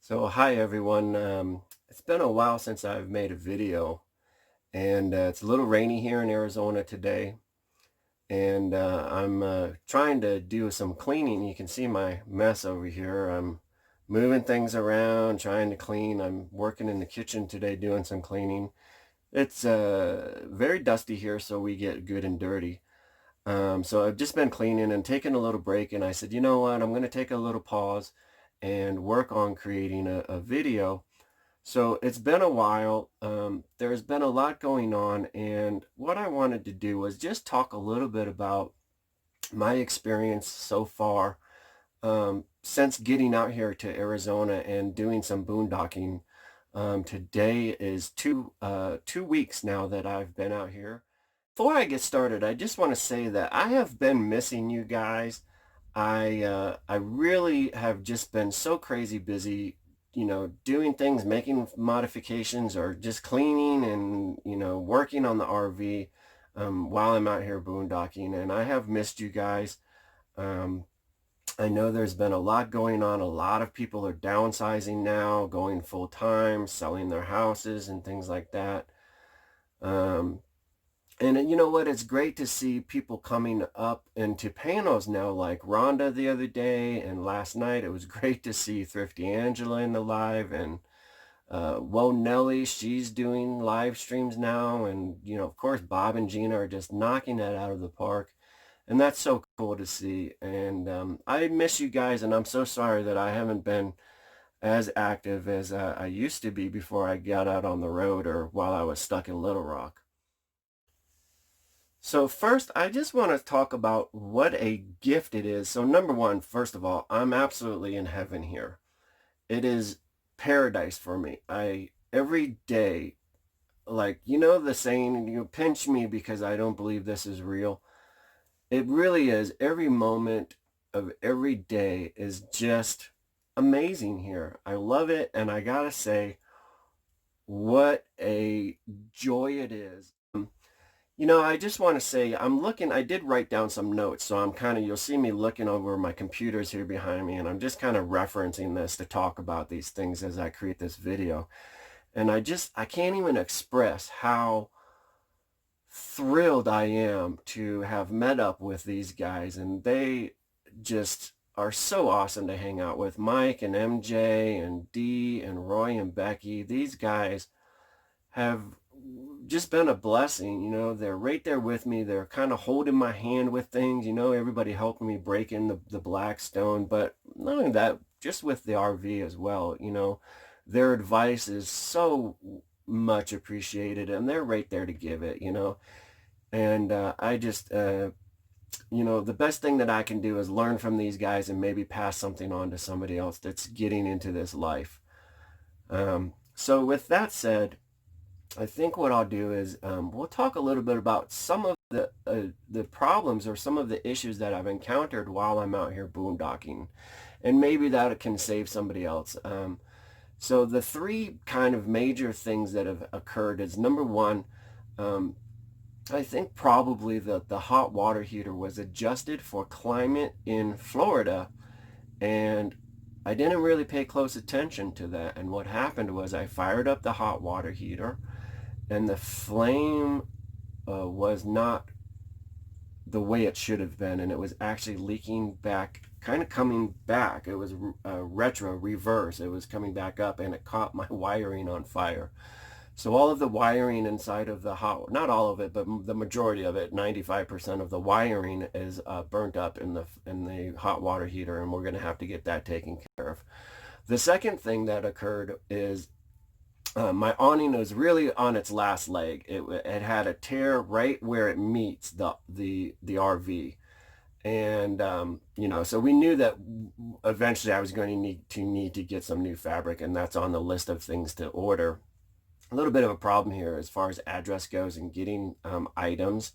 So hi everyone. It's been a while since I've made a video, and it's a little rainy here in Arizona today, and I'm trying to do some cleaning. You can see my mess over here. I'm moving things around, trying to clean. I'm working in the kitchen today doing some cleaning. It's very dusty here, so we get good and dirty. So I've just been cleaning and taking a little break, and I said, you know what, I'm going to take a little pause and work on creating a video. So it's been a while. There's been a lot going on, and what I wanted to do was just talk a little bit about my experience so far since getting out here to Arizona and doing some boondocking. Today is two weeks now that I've been out here. Before I get started, I just want to say that I have been missing you guys. I really have just been so crazy busy, doing things, making modifications, or just cleaning and working on the RV while I'm out here boondocking, and I have missed you guys. Um, I know there's been a lot going on. A lot of people are downsizing now, going full time, selling their houses and things like that. Um, and you know what? It's great to see people coming up into panels now, like Rhonda the other day and last night. It was great to see Thrifty Angela in the live, and Whoa Nelly, she's doing live streams now. And, of course, Bob and Gina are just knocking it out of the park. And that's so cool to see. And I miss you guys, and I'm so sorry that I haven't been as active as I used to be before I got out on the road or while I was stuck in Little Rock. So first, I just want to talk about what a gift it is. So number one, first of all, I'm absolutely in heaven here. It is paradise for me. Every day, like, the saying, you pinch me because I don't believe this is real. It really is. Every moment of every day is just amazing here. I love it. And I gotta say, what a joy it is. I just want to say I did write down some notes, so you'll see me looking over my computers here behind me, and I'm just kind of referencing this to talk about these things as I create this video. And I can't even express how thrilled I am to have met up with these guys, and they just are so awesome to hang out with. Mike and MJ and Dee and Roy and Becky, these guys have just been a blessing. They're right there with me. They're kind of holding my hand with things. Everybody helping me break in the black stone, but not only that, just with the RV as well. Their advice is so much appreciated, and they're right there to give it. And I just the best thing that I can do is learn from these guys and maybe pass something on to somebody else that's getting into this life. So with that said, I think what I'll do is we'll talk a little bit about some of the problems or some of the issues that I've encountered while I'm out here boondocking, and maybe that can save somebody else. So the three kind of major things that have occurred is, number one, I think probably the hot water heater was adjusted for climate in Florida, and I didn't really pay close attention to that. And what happened was I fired up the hot water heater, and the flame was not the way it should have been, and it was actually leaking back, kind of coming back. It was reverse. It was coming back up, and it caught my wiring on fire. So all of the wiring inside of the not all of it, but the majority of it, 95% of the wiring is burnt up in the hot water heater, and we're going to have to get that taken care of. The second thing that occurred is my awning was really on its last leg. It had a tear right where it meets the RV. And so we knew that eventually I was going to need to get some new fabric, and that's on the list of things to order. A little bit of a problem here as far as address goes and getting items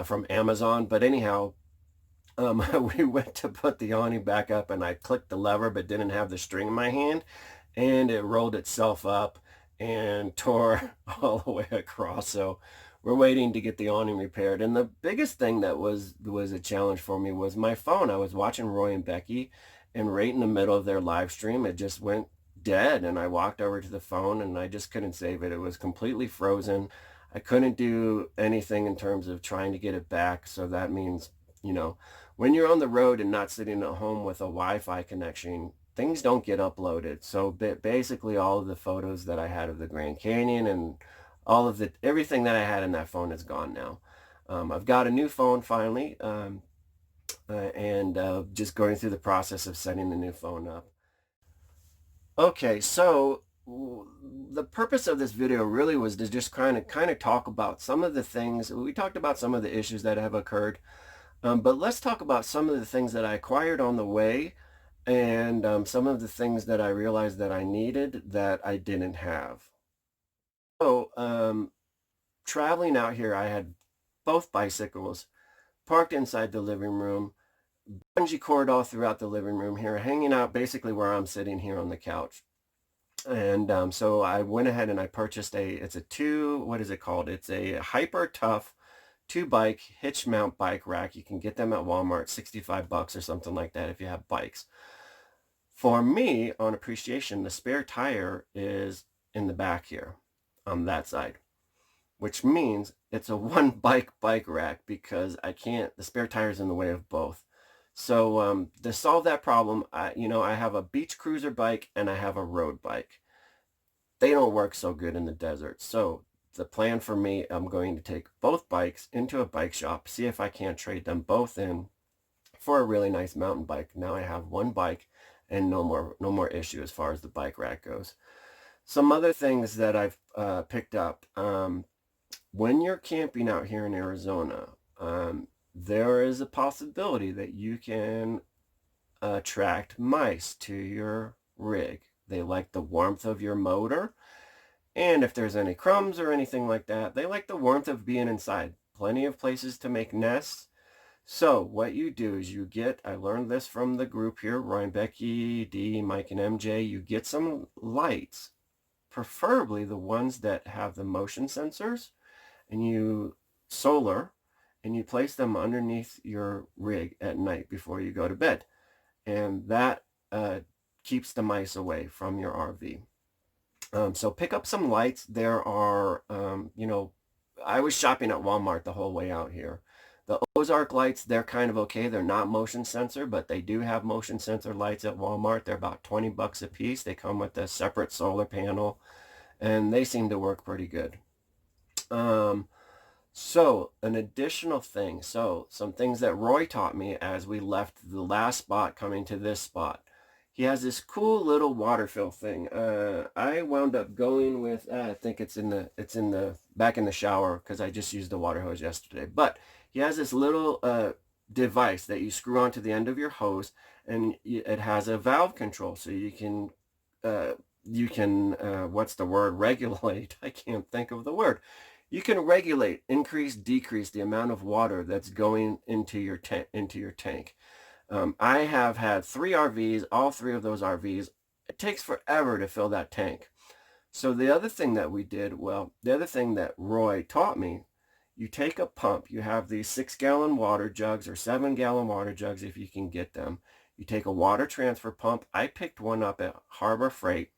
from Amazon. But anyhow, we went to put the awning back up, and I clicked the lever but didn't have the string in my hand, and it rolled itself up and tore all the way across. So we're waiting to get the awning repaired. And the biggest thing that was a challenge for me was my phone. I was watching Roy and Becky, and right in the middle of their live stream, it just went dead, and I walked over to the phone and I just couldn't save it. It was completely frozen. I couldn't do anything in terms of trying to get it back. So that means, you know, when you're on the road and not sitting at home with a Wi-Fi connection, things don't get uploaded. So basically all of the photos that I had of the Grand Canyon and all of everything that I had in that phone is gone now. I've got a new phone finally, and just going through the process of setting the new phone up. Okay, so the purpose of this video really was to just kind of talk about some of the things. We talked about some of the issues that have occurred, but let's talk about some of the things that I acquired on the way, and some of the things that I realized that I needed that I didn't have. So, traveling out here, I had both bicycles parked inside the living room, bungee cord all throughout the living room here, hanging out basically where I'm sitting here on the couch. And so I went ahead and I purchased it's a what is it called? It's a Hyper Tough two bike hitch mount bike rack. You can get them at Walmart, 65 bucks or something like that if you have bikes. For me, on appreciation, the spare tire is in the back here on that side, which means it's a one bike rack because the spare tire is in the way of both. So to solve that problem, I have a beach cruiser bike and I have a road bike. They don't work so good in the desert. So the plan for me, I'm going to take both bikes into a bike shop, see if I can't trade them both in for a really nice mountain bike. Now I have one bike and no more issue as far as the bike rack goes. Some other things that I've picked up. When you're camping out here in Arizona, there is a possibility that you can attract mice to your rig. They like the warmth of your motor, and if there's any crumbs or anything like that, they like the warmth of being inside. Plenty of places to make nests. So what you do is I learned this from the group here, Ryan, Becky, D, Mike, and MJ. You get some lights, preferably the ones that have the motion sensors, and solar, and you place them underneath your rig at night before you go to bed. And that keeps the mice away from your RV. So pick up some lights. There are, I was shopping at Walmart the whole way out here. The Ozark lights, they're kind of okay. They're not motion sensor, but they do have motion sensor lights at Walmart. They're about 20 bucks a piece. They come with a separate solar panel, and they seem to work pretty good. So an additional thing, some things that Roy taught me as we left the last spot coming to this spot. He has this cool little water fill thing. I wound up going with, I think it's back in the shower because I just used the water hose yesterday. But he has this little device that you screw onto the end of your hose, and it has a valve control, so you can what's the word? Regulate. I can't think of the word. You can regulate, increase, decrease the amount of water that's going into your tank. I have had 3 RVs, all 3 of those RVs. It takes forever to fill that tank. So the other thing that Roy taught me, you take a pump. You have these 6-gallon water jugs or 7-gallon water jugs if you can get them. You take a water transfer pump. I picked one up at Harbor Freight.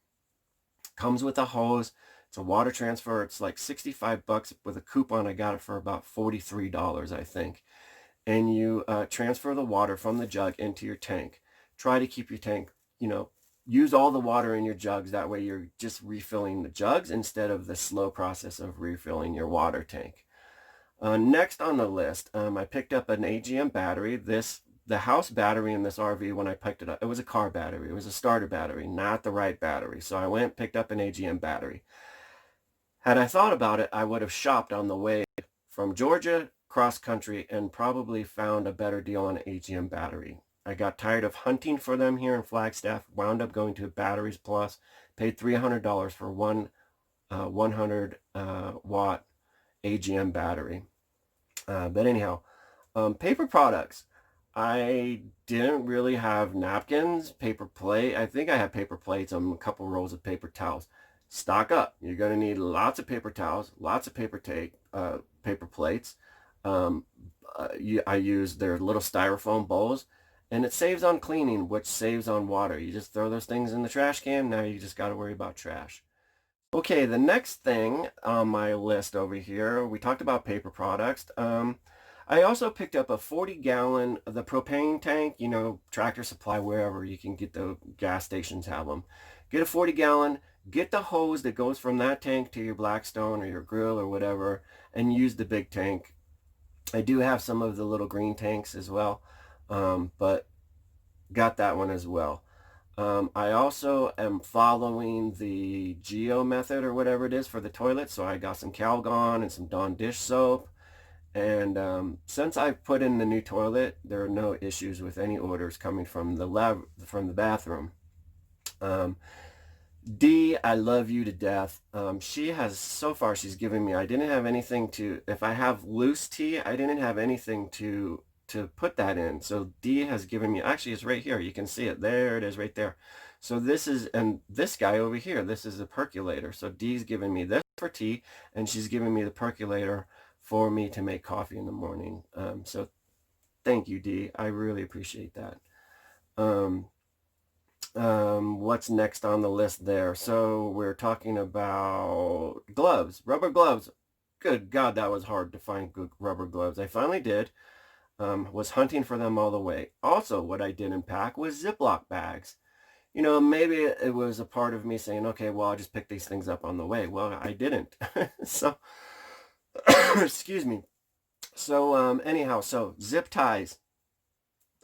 Comes with a hose. It's a water transfer. It's like 65 bucks. With a coupon, I got it for about $43, I think. And you transfer the water from the jug into your tank. Try to keep your tank, use all the water in your jugs. That way you're just refilling the jugs instead of the slow process of refilling your water tank. Next on the list, I picked up an AGM battery. The house battery in this RV, when I picked it up, it was a car battery. It was a starter battery, not the right battery. So I went and picked up an AGM battery. Had I thought about it, I would have shopped on the way from Georgia cross country and probably found a better deal on an AGM battery. I got tired of hunting for them here in Flagstaff, wound up going to Batteries Plus, paid $300 for one 100 watt AGM battery. But anyhow, paper products. I didn't really have napkins, paper plate. I think I have paper plates and a couple rolls of paper towels. Stock up. You're going to need lots of paper towels, lots of paper plates. I use their little styrofoam bowls, And it saves on cleaning, which saves on water. You just throw those things in the trash can. Now you just got to worry about trash. Okay, the next thing on my list over here, we talked about paper products. I also picked up a 40-gallon, the propane tank, you know, Tractor Supply, wherever you can get the gas stations have them. Get a 40-gallon, get the hose that goes from that tank to your Blackstone or your grill or whatever, and use the big tank. I do have some of the little green tanks as well, but got that one as well. I also am following the Geo method or whatever it is for the toilet. So I got some Calgon and some Dawn dish soap. And since I've put in the new toilet, there are no issues with any orders coming from the bathroom. Um, D, I love you to death. She has, so far she's given me, I didn't have anything to, if I have loose tea, I didn't have anything to put that in. So D has given me, actually it's right here. You can see it. There it is right there. So this is, and this guy over here, this is a percolator. So D's given me this for tea, and she's given me the percolator for me to make coffee in the morning. So thank you, D. I really appreciate that. What's next on the list there? So we're talking about gloves, rubber gloves. Good God, that was hard to find good rubber gloves. I finally did. Was hunting for them all the way. Also, what I didn't pack was Ziploc bags. You know, maybe it was a part of me saying, okay, well, I'll just pick these things up on the way. Well, I didn't. So, excuse me. So, anyhow, so zip ties.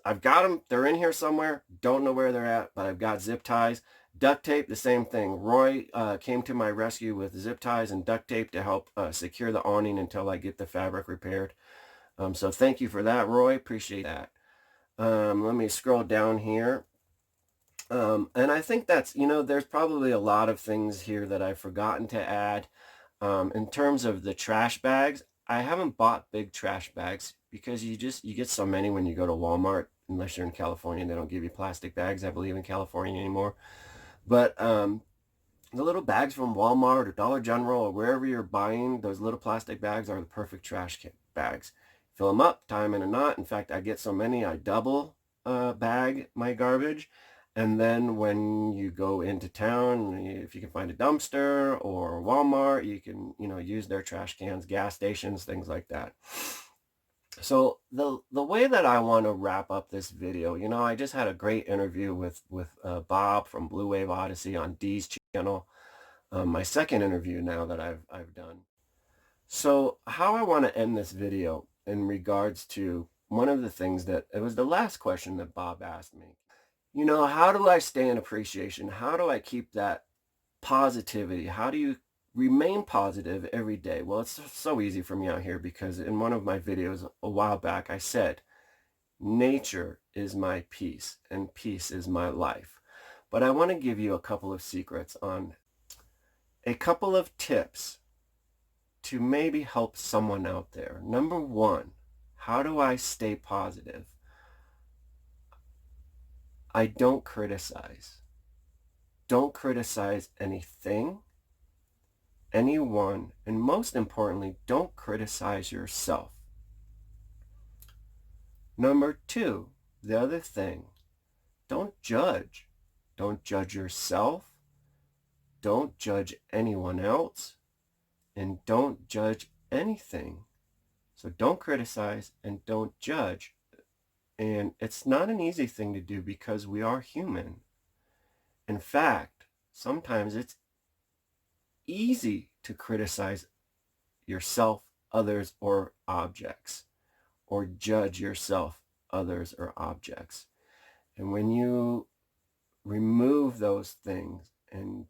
I've got them. They're in here somewhere. Don't know where they're at, but I've got zip ties. Duct tape, the same thing. Roy came to my rescue with zip ties and duct tape to help secure the awning until I get the fabric repaired. So thank you for that, Roy. Appreciate that. Let me scroll down here. And I think that's, you know, there's probably a lot of things here that I've forgotten to add. In terms of the trash bags, I haven't bought big trash bags because you get so many when you go to Walmart. Unless you're in California, they don't give you plastic bags, I believe, in California anymore. But the little bags from Walmart or Dollar General or wherever you're buying, those little plastic bags are the perfect trash bags. Fill them up, tie them in a knot. In fact, I get so many, I double bag my garbage. And then when you go into town, if you can find a dumpster or Walmart, you can, you know, use their trash cans, gas stations, things like that. So the way that I want to wrap up this video, you know, I just had a great interview with Bob from Blue Wave Odyssey on Dee's channel. My second interview now that I've done. So how I want to end this video in regards to one of the things that, it was the last question that Bob asked me. You know, how do I stay in appreciation? How do I keep that positivity? How do you remain positive every day? Well, it's so easy for me out here because in one of my videos a while back, I said, nature is my peace and peace is my life. But I want to give you a couple of secrets on a couple of tips to maybe help someone out there. Number one, how do I stay positive? I don't criticize. Don't criticize anything, anyone, and most importantly, don't criticize yourself. Number two, the other thing, don't judge. Don't judge yourself. Don't judge anyone else. And don't judge anything. So don't criticize and don't judge. And it's not an easy thing to do because we are human. In fact, sometimes it's easy to criticize yourself, others, or objects, or judge yourself, others, or objects. And when you remove those things and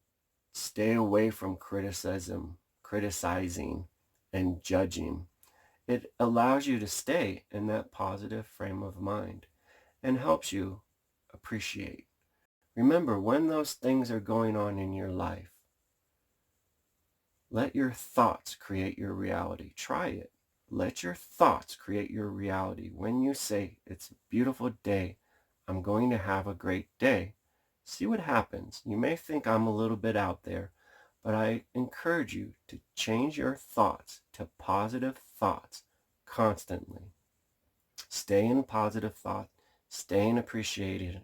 stay away from criticism, criticizing, and judging, it allows you to stay in that positive frame of mind and helps you appreciate. Remember, when those things are going on in your life, let your thoughts create your reality. Try it. Let your thoughts create your reality. When you say, it's a beautiful day, I'm going to have a great day, see what happens. You may think I'm a little bit out there, but I encourage you to change your thoughts to positive thoughts constantly. Stay in positive thought. staying appreciation,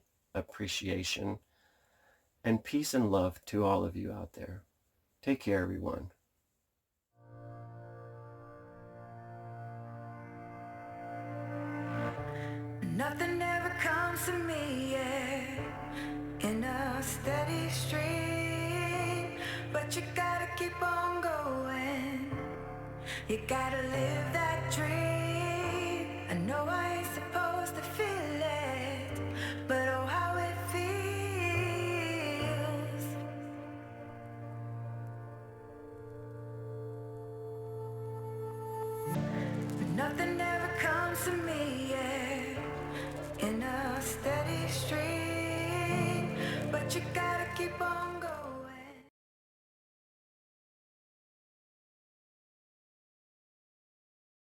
and peace and love to all of you out there. Take care, everyone. Nothing ever comes to me, yeah, in a steady stream. But you gotta keep on going. You gotta live that dream. I know I